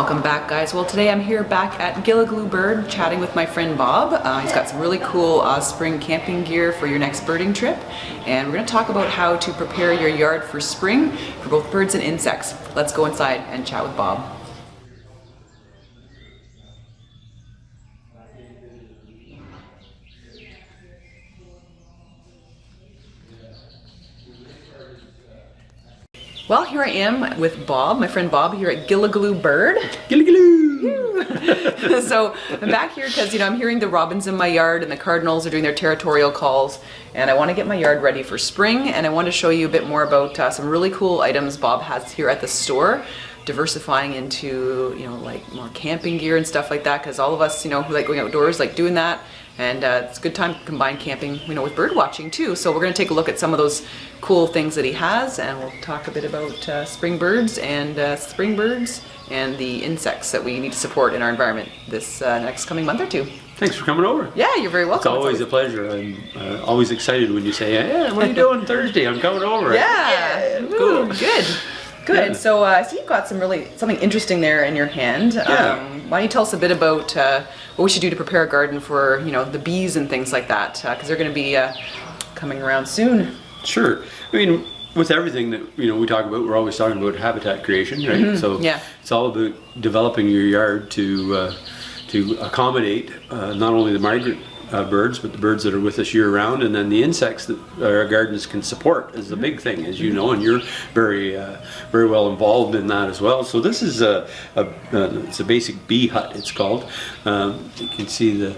Welcome back, guys. Well, today I'm here back at Gilligallou Bird chatting with my friend Bob. He's got some really cool spring camping gear for your next birding trip, and we're going to talk about how to prepare your yard for spring for both birds and insects. Let's go inside and chat with Bob. Well, here I am with Bob, my friend Bob, here at Gilligallou Bird. Gilligallou! So I'm back here because, I'm hearing the robins in my yard and the cardinals are doing their territorial calls, and I want to get my yard ready for spring, and I want to show you a bit more about some really cool items Bob has here at the store, diversifying into, like more camping gear and stuff like that, because all of us, who like going outdoors, like doing that. And it's a good time to combine camping, with bird watching too. So we're going to take a look at some of those cool things that he has, and we'll talk a bit about spring birds and the insects that we need to support in our environment this next coming month or two. Thanks for coming over. Yeah, you're very welcome. It's always a pleasure. I'm always excited when you say, "Yeah, what are you doing Thursday? I'm coming over." Yeah, cool. Good. Good. Yeah. So I see you've got something interesting there in your hand. Yeah. Why don't you tell us a bit about what we should do to prepare a garden for the bees and things like that, because they're going to be coming around soon. Sure. I mean, with everything that we talk about, we're always talking about habitat creation, right? Mm-hmm. So yeah, it's all about developing your yard to accommodate not only the migrant birds, but the birds that are with us year-round, and then the insects that our gardens can support is the big thing, as you know, and you're very well involved in that as well. So this is it's a basic bee hut, it's called. You can see the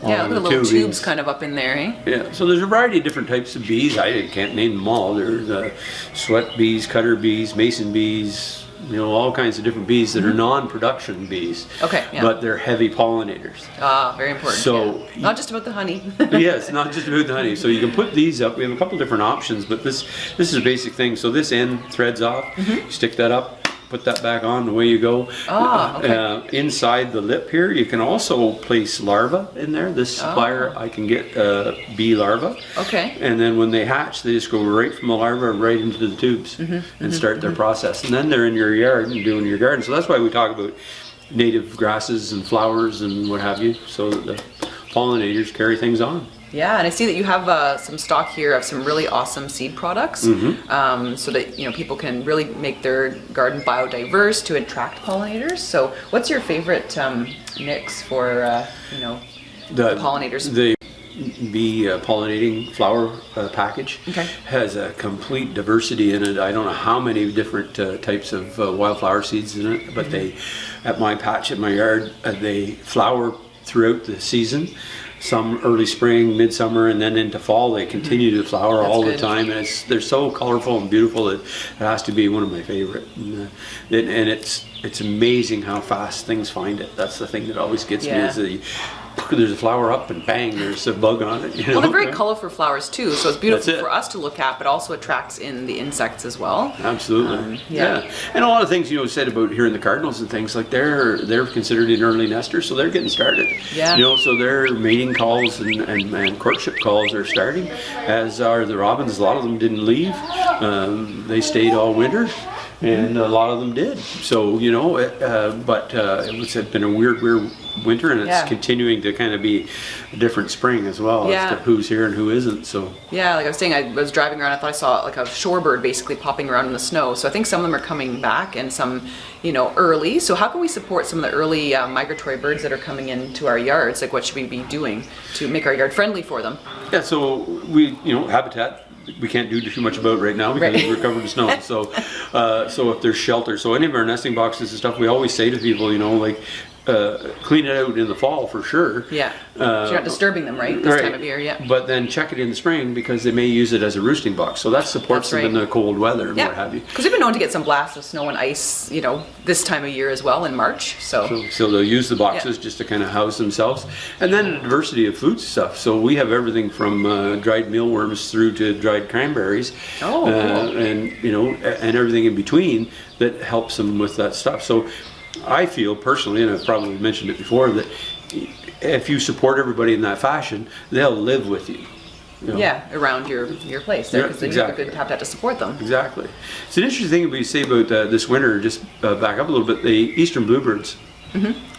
look at the little tubes kind of up in there, eh? Yeah, so there's a variety of different types of bees. I can't name them all. There's sweat bees, cutter bees, mason bees, all kinds of different bees that are non-production bees. Okay, yeah. But they're heavy pollinators. Ah, very important. So yeah. Not just about the honey. Yes, not just about the honey. So you can put these up. We have a couple different options, but this is a basic thing. So this end threads off. Mm-hmm. You stick that up, put that back on, away you go. Oh, okay. Inside the lip here, you can also place larvae in there. This supplier, I can get bee larvae. Okay. And then when they hatch, they just go right from the larva right into the tubes and start their process. And then they're in your yard and doing your garden. So that's why we talk about native grasses and flowers and what have you, so that the pollinators carry things on. Yeah, and I see that you have some stock here of some really awesome seed products, so that people can really make their garden biodiverse to attract pollinators. So, what's your favorite mix for the pollinators? The bee pollinating flower package has a complete diversity in it. I don't know how many different types of wildflower seeds in it, but they, at my patch at my yard, they flower throughout the season. Some early spring, midsummer, and then into fall. They continue to flower all the time, and they're so colorful and beautiful that it has to be one of my favorite. And it's amazing how fast things find it. That's the thing that always gets me, is there's a flower up and bang, there's a bug on it. Well, they're very colorful flowers too, so it's beautiful for us to look at, but also attracts in the insects as well. Absolutely. Yeah. And a lot of things said about here in the cardinals and things, like they're considered an early nester, so they're getting started. Yeah. So their mating calls and courtship calls are starting, as are the robins. A lot of them didn't leave. They stayed all winter. And a lot of them did. So, but it's been a weird winter, and it's continuing to kind of be a different spring as well, as to who's here and who isn't. So yeah, like I was saying, I was driving around, I thought I saw like a shorebird basically popping around in the snow. So I think some of them are coming back, and some, early. So how can we support some of the early migratory birds that are coming into our yards? Like, what should we be doing to make our yard friendly for them? Yeah, so we, habitat, we can't do too much about right now because we're covered in snow. So, so if there's shelter, so any of our nesting boxes and stuff, we always say to people, clean it out in the fall for sure. Yeah. So you're not disturbing them, right? This time of year, yeah. But then check it in the spring, because they may use it as a roosting box. So that supports them in the cold weather and what have you. Because we've been known to get some blasts of snow and ice, this time of year as well, in March. So they'll use the boxes just to kind of house themselves. And then a diversity of food stuff. So we have everything from dried mealworms through to dried cranberries. Oh, cool. And, and everything in between that helps them with that stuff. So I feel personally, and I've probably mentioned it before, that if you support everybody in that fashion, they'll live with you. You know. Yeah, around your place there, because exactly. you have a good habitat to support them. Exactly. It's an interesting thing we say about this winter, just back up a little bit, the eastern bluebirds.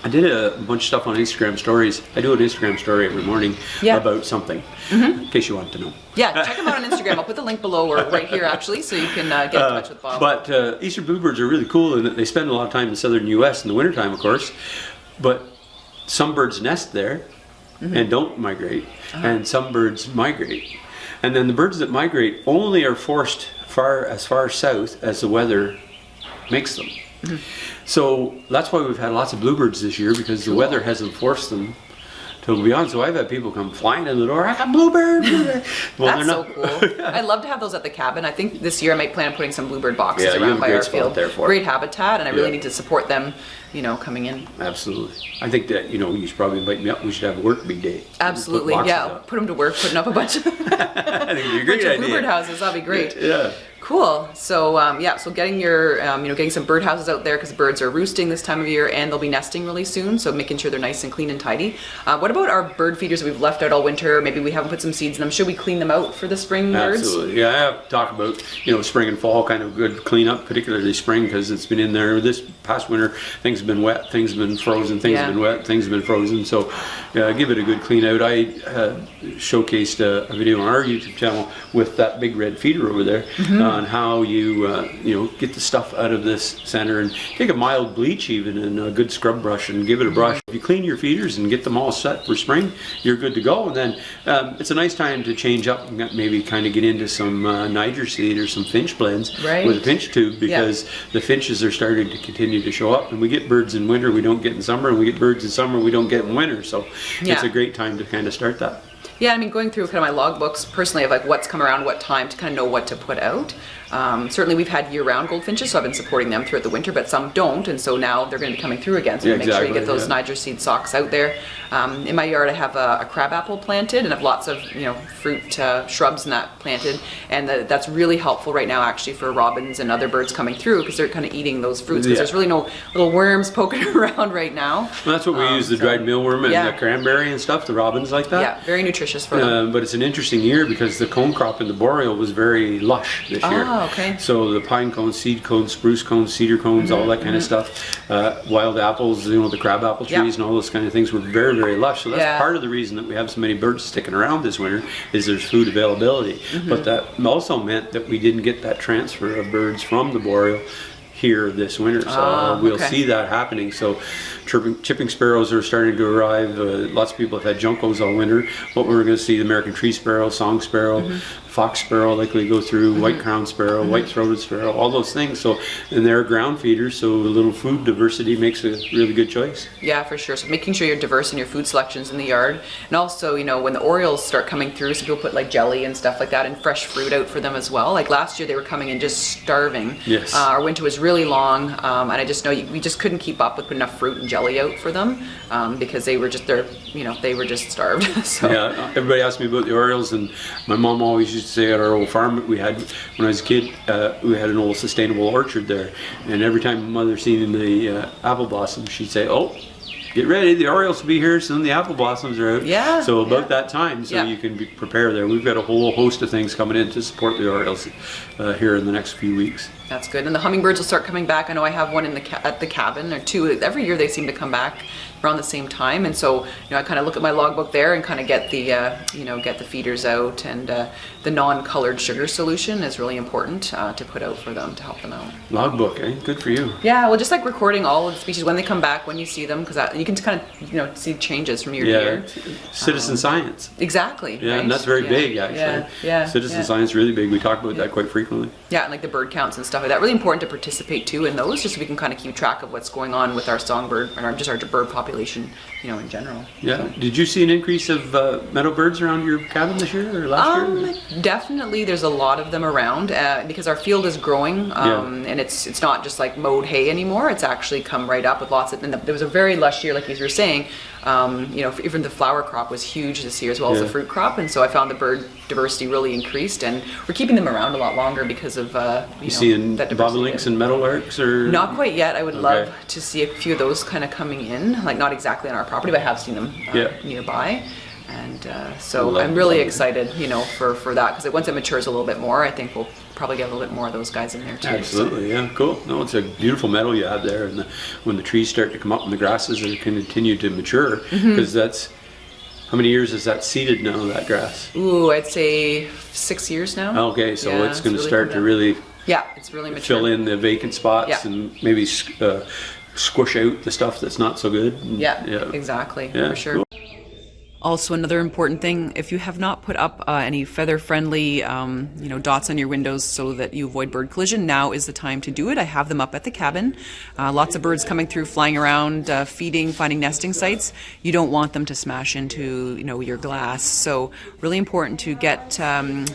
I did a bunch of stuff on Instagram stories. I do an Instagram story every morning about something, in case you want to know. Yeah, check them out on Instagram. I'll put the link below or right here actually, so you can get in touch with Bob. But eastern bluebirds are really cool in that they spend a lot of time in the southern U.S. in the wintertime, of course. But some birds nest there and don't migrate, and some birds migrate. And then the birds that migrate only are forced as far south as the weather makes them. So that's why we've had lots of bluebirds this year, because the weather hasn't forced them to be on. So I've had people come flying in the door, I got bluebird! Well, that's so cool. I'd love to have those at the cabin. I think this year I might plan on putting some bluebird boxes around by our field. Great habitat, and I really need to support them, you know, coming in. Absolutely. I think that, you know, you should probably invite me up. We should have a work bee day. Absolutely, yeah. Put them to work, putting up a bunch of, I think it'd be a great idea. Bluebird houses. That'd be great. Yeah. Cool. So so getting your you know, getting some bird houses out there, because birds are roosting this time of year and they'll be nesting really soon. So making sure they're nice and clean and tidy. What about our bird feeders that we've left out all winter? Maybe we haven't put some seeds in them. Should we clean them out for the spring birds? Absolutely. Yeah, I have talked about, you know, spring and fall kind of good cleanup, particularly spring, because it's been in there this past winter. Things have been wet, things have been frozen, things have been wet, things have been frozen. So give it a good clean out. I showcased a video on our YouTube channel with that big red feeder over there on how you know, get the stuff out of this center, and take a mild bleach even and a good scrub brush and give it a brush. If you clean your feeders and get them all set for spring, you're good to go. And then it's a nice time to change up and maybe kind of get into some Niger seed or some finch blends with a finch tube, because the finches are starting to continue to show up, and we get birds in winter we don't get in summer, and we get birds in summer we don't get in winter. So it's a great time to kind of start that. Yeah, I mean, going through kind of my logbooks personally of like what's come around, what time, to kind of know what to put out. Certainly we've had year-round goldfinches, so I've been supporting them throughout the winter, but some don't, and so now they're going to be coming through again. So make sure you get those Niger seed socks out there. In my yard I have a crabapple planted, and I have lots of, you know, fruit shrubs and that planted, and that's really helpful right now actually for robins and other birds coming through, because they're kind of eating those fruits, because there's really no little worms poking around right now. Well, that's what we use, the dried mealworm and the cranberry and stuff, the robins like that. Yeah, very nutritious for them. But it's an interesting year because the cone crop in the boreal was very lush this year. Okay. So the pine cones, seed cones, spruce cones, cedar cones, all that kind of stuff. Wild apples, you know, the crabapple trees and all those kind of things were very, very lush. So that's part of the reason that we have so many birds sticking around this winter, is there's food availability. But that also meant that we didn't get that transfer of birds from the boreal here this winter. So we'll see that happening. So chipping sparrows are starting to arrive. Lots of people have had juncos all winter. What we're going to see, the American tree sparrow, song sparrow, fox sparrow likely go through, white crowned sparrow, white-throated sparrow, all those things. So, and they're ground feeders, so a little food diversity makes a really good choice. Yeah, for sure. So making sure you're diverse in your food selections in the yard. And also, you know, when the orioles start coming through, some people put like jelly and stuff like that and fresh fruit out for them as well. Like last year they were coming in just starving. Yes. Our winter was really long, and I just know we just couldn't keep up with putting enough fruit and jelly out for them, because they were just, they were just starved. So. Yeah, everybody asked me about the orioles, and my mom always used to say at our old farm we had, when I was a kid, we had an old sustainable orchard there, and every time Mother seen the apple blossoms, she'd say, "Oh, get ready, the orioles will be here soon, the apple blossoms are out." Yeah. So about that time, so you can prepare there. We've got a whole host of things coming in to support the orioles here in the next few weeks. That's good. And the hummingbirds will start coming back. I know I have one in at the cabin, or two. Every year they seem to come back around the same time, and so, you know, I kind of look at my logbook there and kind of get the get the feeders out, and the non-colored sugar solution is really important to put out for them to help them out. Logbook, eh? Good for you. Yeah, well, just like recording all of the species when they come back, when you see them, because you can kind of see changes from year to year. Citizen science. Exactly. Yeah, right? and that's very big actually. Citizen science is really big. We talk about that quite frequently. Yeah, and like the bird counts and stuff like that. Really important to participate too in those, just so we can kind of keep track of what's going on with our songbird and just our bird population, you know, in general. Yeah. So. Did you see an increase of meadow birds around your cabin this year or last year? Definitely, there's a lot of them around because our field is growing, and it's not just like mowed hay anymore. It's actually come right up with lots of. And there was a very lush year, like you were saying. You know, even the flower crop was huge this year, as well as the fruit crop, and so I found the bird diversity really increased, and we're keeping them around a lot longer because of you know, seeing bobolinks and meadowlarks, or not quite yet. I would love to see a few of those kind of coming in, like not exactly on our property, but I have seen them nearby. And so I'm really excited, you know, for that, because once it matures a little bit more, I think we'll probably get a little bit more of those guys in there too. Absolutely, yeah, cool. No, it's a beautiful meadow you have there, and when the trees start to come up and the grasses are continue to mature, because that's, how many years is that seeded now, that grass? Ooh, I'd say 6 years now. Okay, so it's going to start to really, it's really mature. Fill in the vacant spots and maybe squish out the stuff that's not so good. Exactly, yeah, for sure. Cool. Also, another important thing, if you have not put up any feather-friendly, you know, dots on your windows so that you avoid bird collision, now is the time to do it. I have them up at the cabin. Lots of birds coming through, flying around, feeding, finding nesting sites. You don't want them to smash into, you know, your glass. So, really important to get,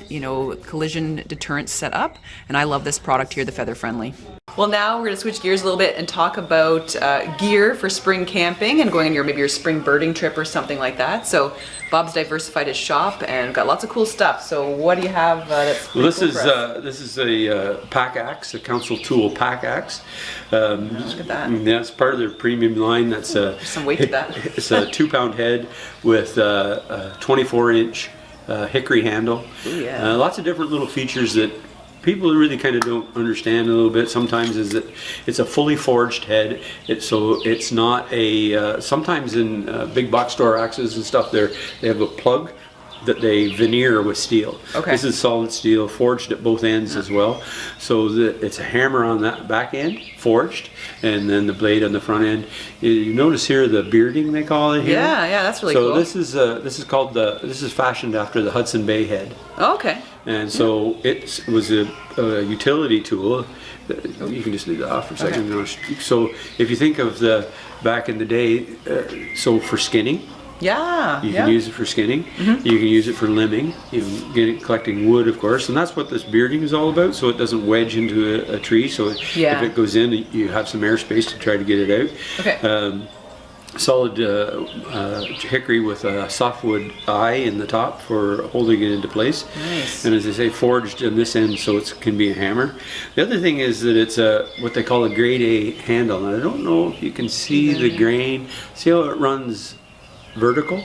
you know, collision deterrents set up. And I love this product here, the feather-friendly. Well, now we're going to switch gears a little bit and talk about gear for spring camping and going on maybe your spring birding trip or something like that. So Bob's diversified his shop and got lots of cool stuff. So what do you have that's cool this is a pack axe, a council tool pack axe. Look at that. Yeah, it's part of their premium line. That's there's some weight to that. It's a 2-pound head with a 24-inch hickory handle. Ooh, yeah. Lots of different little features that people really kind of don't understand a little bit sometimes, is that it's a fully forged head. So it's not a, sometimes in big box store axes and stuff, they have a plug that they veneer with steel. Okay. This is solid steel, forged at both ends as well. So it's a hammer on that back end, forged, and then the blade on the front end. You notice here the bearding, they call it here. Yeah, that's really cool. So this is fashioned after the Hudson Bay head. Oh, okay. And so it was a utility tool. You can just leave that off for a second. Okay. So if you think of back in the day, so for skinning, you can use it for skinning. You can use it for limbing. You can get it collecting wood, of course, and that's what this bearding is all about. So it doesn't wedge into a tree. So if it goes in, you have some airspace to try to get it out. Okay. Solid hickory with a softwood eye in the top for holding it into place. Nice. And as I say, forged on this end so it can be a hammer. The other thing is that it's what they call a grade A handle. And I don't know if you can see the grain. See how it runs vertical?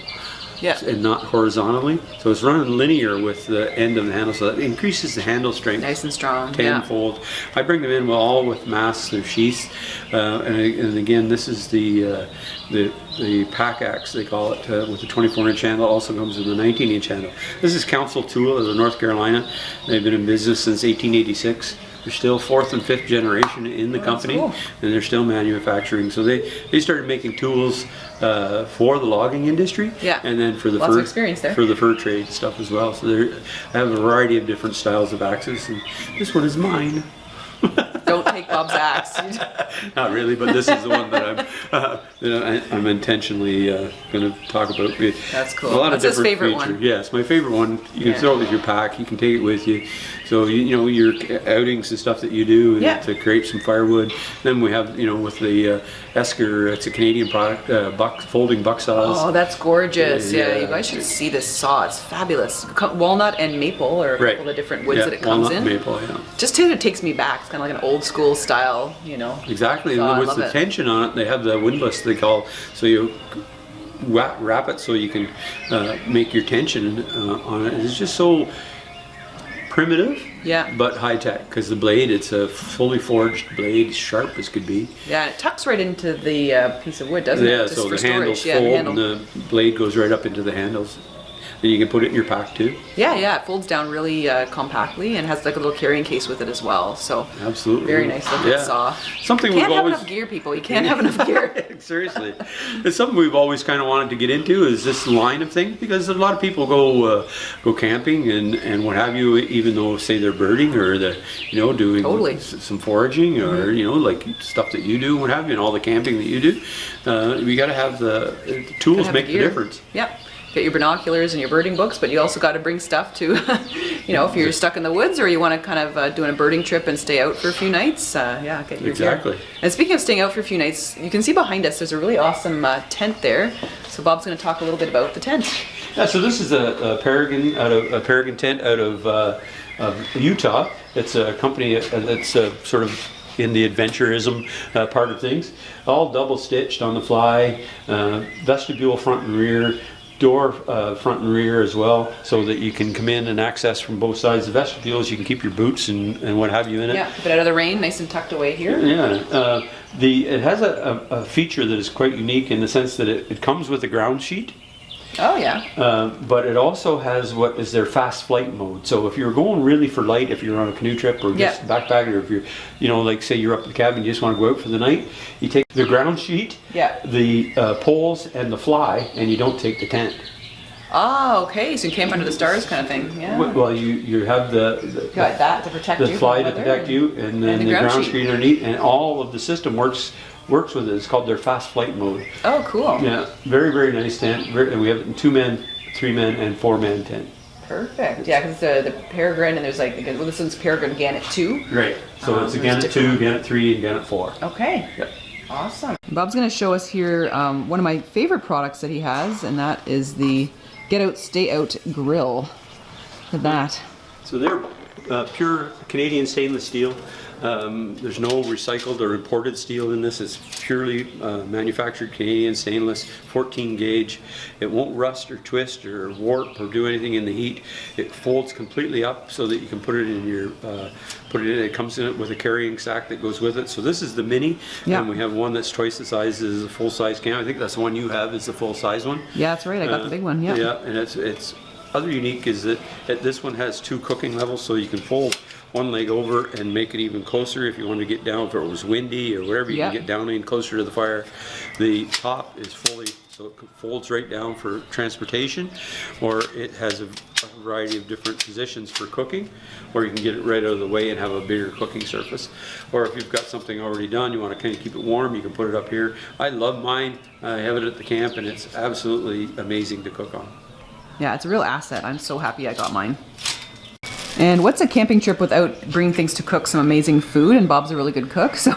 Yeah. And not horizontally. So it's running linear with the end of the handle, so that increases the handle strength. Nice and strong. Tenfold. I bring them in all with masks or sheaths. And again, this is the pack axe, they call it, with the 24-inch handle. Also comes with a 19-inch handle. This is Council Tool out of North Carolina. They've been in business since 1886. They're still 4th and 5th generation in the company, cool. And they're still manufacturing. So they started making tools for the logging industry, and then for the fur trade stuff as well. So I have a variety of different styles of axes, and this one is mine. Don't take Bob's axe. Not really, but this is the one that I'm intentionally going to talk about. That's cool. A lot That's of different his favorite features. one. Yes, my favorite one. You can throw it with your pack. You can take it with you. So you know your outings and stuff that you do to create some firewood. Then we have with the Esker. It's a Canadian product. Folding buck saws. Oh, that's gorgeous. Yeah, you guys should see this saw. It's fabulous. Walnut and maple, or a couple of different woods that it comes in. Walnut, maple. Yeah. Just it takes me back. It's kind of like an old school style, Exactly. So and with the tension on it, they have the windlass they call. So you wrap it so you can make your tension on it. It's just so primitive, but high tech, because the blade, it's a fully forged blade, sharp as could be. Yeah, and it tucks right into the piece of wood, doesn't it? Yeah, so the handles fold and the blade goes right up into the handles. Then you can put it in your pack too. Yeah, it folds down really compactly and has like a little carrying case with it as well. So absolutely, very nice looking saw. Something you can't have enough gear, people. You can't have enough gear. Seriously, it's something we've always kind of wanted to get into, is this line of things, because a lot of people go camping and what have you, even though say they're birding or doing some foraging or like stuff that you do and what have you, and all the camping that you do. We got to have the tools make the difference. Yep. Get your binoculars and your birding books, but you also got to bring stuff to, if you're stuck in the woods or you want to kind of do a birding trip and stay out for a few nights, get your gear. And speaking of staying out for a few nights, you can see behind us there's a really awesome tent there. So Bob's going to talk a little bit about the tent. Yeah, so this is a Peregrine tent out of Utah. It's a company that's sort of in the adventurism part of things. All double stitched on the fly, vestibule front and rear. door front and rear as well, so that you can come in and access from both sides of the vestibules. You can keep your boots and what have you in it. Yeah, keep it out of the rain, nice and tucked away here. Yeah, it has a feature that is quite unique in the sense that it comes with a ground sheet. Oh yeah. But it also has what is their fast flight mode. So if you're going really for light, if you're on a canoe trip or just backpacking, or if you're, you know, like say you're up at the cabin, you just want to go out for the night, you take the ground sheet, the poles and the fly, and you don't take the tent. Oh, okay. So you camp under the stars kind of thing. Yeah. Well, you have the got that to protect you. The fly to protect you, and then the ground sheet underneath, and all of the system works with it. It's called their fast flight mode. Oh, cool. Yeah, very, very nice tent. And we have it in 2-man, 3-man, and 4-man tent. Perfect. Yeah, because the peregrine, and there's like, well, this one's peregrine gannet 2. Right. So it's a gannet 2, gannet 3, and gannet 4. Okay. Yep. Awesome. Bob's going to show us here one of my favorite products that he has, and that is the Get Out, Stay Out grill. Look at that. So they're pure Canadian stainless steel. There's no recycled or imported steel in this. It's purely manufactured Canadian stainless, 14 gauge. It won't rust or twist or warp or do anything in the heat. It folds completely up so that you can put it in your, it comes in it with a carrying sack that goes with it. So this is the mini, and we have one that's twice the size as a full-size camp. I think that's the one you have, is the full-size one. Yeah, that's right. I got the big one. Yeah. Yeah, and it's other unique is that this one has 2 cooking levels, so you can fold one leg over and make it even closer if you want to get down, if it was windy or whatever, you can get down in closer to the fire. The top is fully, so it folds right down for transportation, or it has a variety of different positions for cooking, or you can get it right out of the way and have a bigger cooking surface. Or if you've got something already done, you want to kind of keep it warm, you can put it up here. I love mine. I have it at the camp, and it's absolutely amazing to cook on. Yeah, it's a real asset. I'm so happy I got mine. And what's a camping trip without bringing things to cook some amazing food? And Bob's a really good cook, so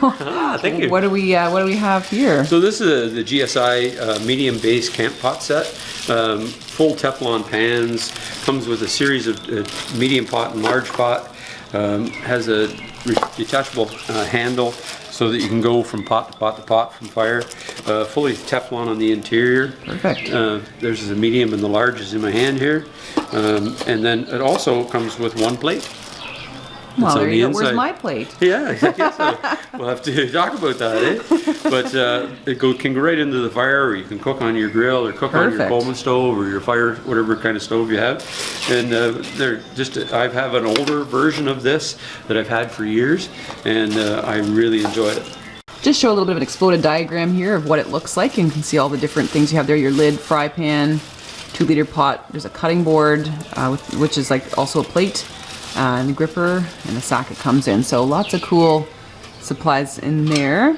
thank you. What do we have here? So this is the GSI medium base camp pot set. Full Teflon pans. Comes with a series of medium pot and large pot. Has a detachable handle, so that you can go from pot to pot to pot from fire. Fully Teflon on the interior. Perfect. There's the medium and the large is in my hand here. And then it also comes with 1 plate. Well, there you go. Where's my plate? Yeah, I guess so. We'll have to talk about that, eh? But it can go right into the fire, or you can cook on your grill, or cook on your Coleman stove, or your fire, whatever kind of stove you have. And they're just, I have an older version of this that I've had for years, and I really enjoy it. Just show a little bit of an exploded diagram here of what it looks like, and you can see all the different things you have there. Your lid, fry pan, 2-liter pot. There's a cutting board, which is like also a plate. And the gripper and the sack it comes in. So lots of cool supplies in there.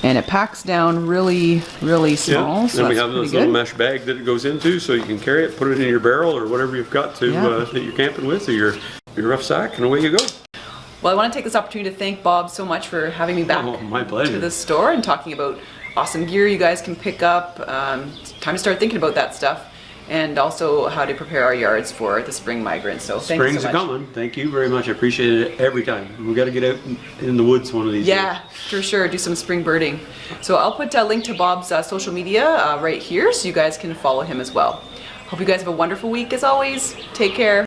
And it packs down really, really small. Yeah. So and we have this little mesh bag that it goes into, so you can carry it, put it in your barrel or whatever you've got to that you're camping with, or your rough sack, and away you go. Well, I want to take this opportunity to thank Bob so much for having me back my pleasure. to the store and talking about awesome gear you guys can pick up. Time to start thinking about that stuff. And also how to prepare our yards for the spring migrants. So thank you so much. Spring's coming. Thank you very much. I appreciate it every time. We got to get out in the woods one of these days. Yeah, for sure. Do some spring birding. So I'll put a link to Bob's social media right here, so you guys can follow him as well. Hope you guys have a wonderful week as always. Take care.